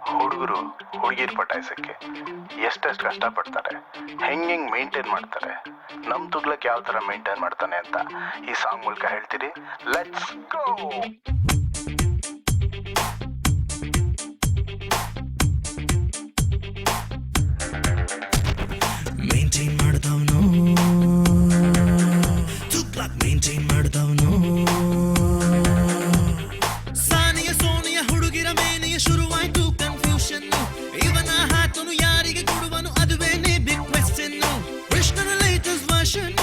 ಹುಡುಗರು ಹುಡುಗಿರ್ ಪಟಾಯಿಸಕ್ಕೆ ಎಷ್ಟೆಷ್ಟು ಕಷ್ಟಪಡ್ತಾರೆ, ಹೆಂಗೆ ಮೇಂಟೈನ್ ಮಾಡ್ತಾರೆ, ನಮ್ಮ ತುಗ್ಲಕ್ಕೆ ಯಾವ ಥರ ಮೇಂಟೈನ್ ಮಾಡ್ತಾನೆ ಅಂತ ಈ ಸಾಂಗ್ ಮೂಲಕ ಹೇಳ್ತೀರಿ. Let's go. ಮೇಂಟೈನ್ ಮಾಡ್ದವನು ತುಗ್ಲಕ್ ಮೇಂಟೈನ್ ಮಾಡ್ದವನು ಸಾನಿಯ ಸೋನಿಯ ಹುಡುಗಿರ ಮೇನೆಯ ಶುರುವಾಯ್ತು ಕನ್ಫ್ಯೂಷನ್. ಇವನ ಹಾತನು ಯಾರಿಗೆ ಕೊಡುವನು ಅದುವೇನೆ ಬಿಗ್ ಕ್ವೆಶ್ಚನ್. ಕೃಷ್ಣನ ಲೇಟೆಸ್ಟ್ ವರ್ಷನ್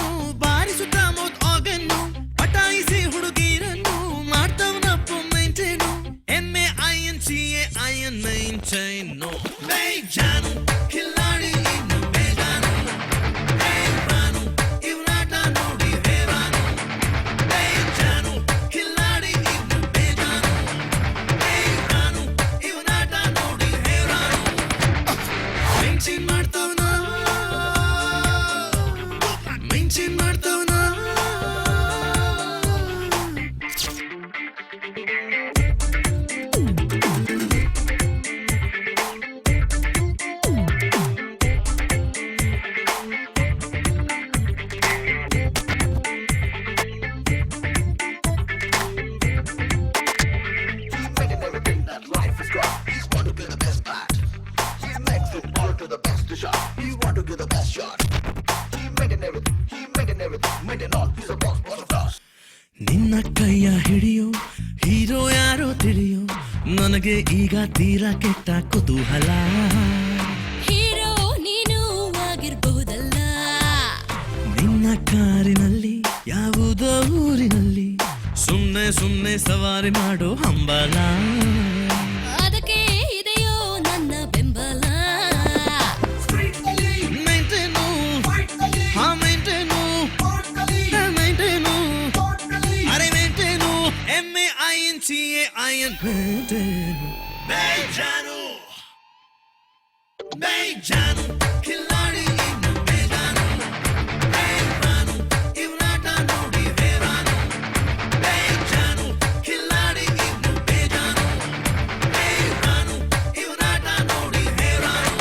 ಬಾರಿಸುತ್ತ ಮೌತ್ ಆರ್ಗನ್ನು ಪಟಾಯಿಸಿ ಹುಡುಗಿರನ್ನು ಮಾಡ್ತವನಪ್ಪು ಮೇಂಟೈನು. MAINTAIN maintain. ಬೇಜಾನು ಕಿಲ್ಲಾಡಿ ಇನ್ನು ಬೇಜಾನು. ಬೇಜಾನು ಇವನಾಟ ನೋಡಿ ಬೇಜಾನು. ಬೇಜಾನು ಕಿಲ್ಲಾಡಿ ಇನ್ನು ಬೇಜಾನು. ಬೇಜಾನು ಇವನಾಟ ನೋಡಿ ಬೇಜಾನು. Maintain ಮಾಡ್ತವನ maintain ಮಾಡ್ತವನ. ನಿನ್ನ ಕೈಯ ಹಿಡಿಯೋ ಹೀರೋ ಯಾರೋ ತಿಳಿಯೋ ನನಗೆ ಈಗ ತೀರಾ ಕೆಟ್ಟ ಕುತೂಹಲ. ಹೀರೋ ನೀನು ಆಗಿರಬಹುದಲ್ಲ. ನಿನ್ನ ಕಾರಿನಲ್ಲಿ ಯಾವುದೋ ಊರಿನಲ್ಲಿ ಸುಮ್ನೆ ಸುಮ್ನೆ ಸವಾರಿ ಮಾಡೋ ಹಂಬಲ. ಅದಕ್ಕೆ ಇದೆಯೋ ನನ್ನ ಬೆಂಬಲ. ಮೇಂಟೈನು ಹಾ ಮೇಂಟೈನು ಮೇಂಟೈನು ಅರೆ ಮೇಂಟೈನು. MAINTAIN maintain. ಬೇಜಾನು ಬೇಜಾನು ಕಿಲ್ಲಾಡಿ ಇನ್ನು ಬೇಜಾನು. ಬೇಜಾನು ಇವನಾಟ ನೋಡಿ ಬೇಜಾನು. ಬೇಜಾನು ಕಿಲ್ಲಾಡಿ ಇನ್ನು ಬೇಜಾನು. ಬೇಜಾನು ಇವನಾಟ ನೋಡಿ ಬೇಜಾನು.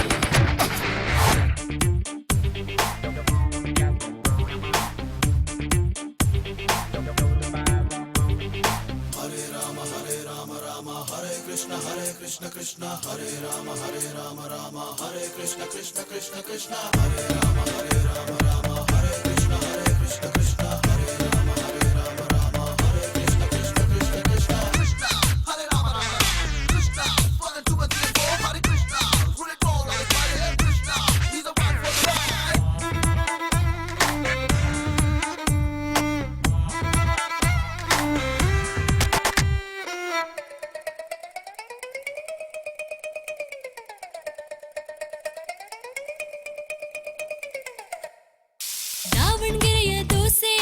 ದಾವಣಗೆರೆಯ ದೋಸೆ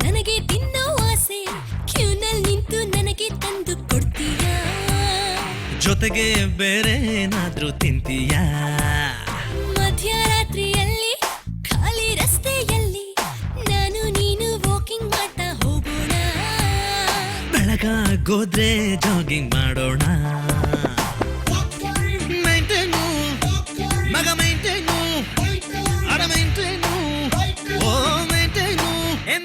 ನನಗೆ ತಿನ್ನೋ ಆಸೆ. ಕ್ಯೂನಲ್ಲಿ ನಿಂತು ನನಗೆ ತಂದು ಕೊಡ್ತೀಯಾ? ಜೊತೆಗೆ ಬೇರೆ ಏನಾದ್ರೂ ತಿಂತೀಯಾ? ಮಧ್ಯರಾತ್ರಿಯಲ್ಲಿ ಖಾಲಿ ರಸ್ತೆಯಲ್ಲಿ ನಾನು ನೀನು ವಾಕಿಂಗ್ ಮಾಡ್ತಾ ಹೋಗೋಣ. ಬೆಳಗಾಗೋದ್ರೆ ಜಾಗಿಂಗ್ ಮಾಡೋಣ. ಮೇಂಟೈನು ಮಗ ಮೇಂಟೈನು ಅಡ ಮೇಂಟೈನು ಓ ಮೇಂಟೈನು.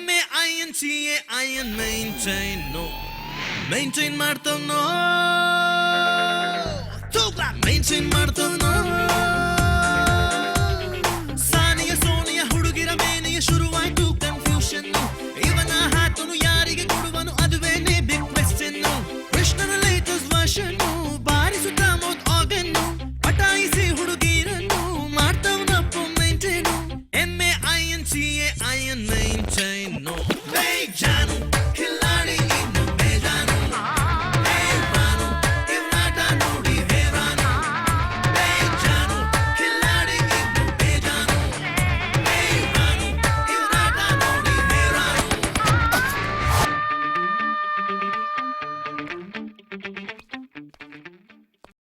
MAINTAIN maintain. ಮೇಂಟೈನ್ ಮಾಡ್ತವನೋ ತುಗ್ಲ ಮೇಂಟೈನ್ ಮಾಡ್ತವನೋ.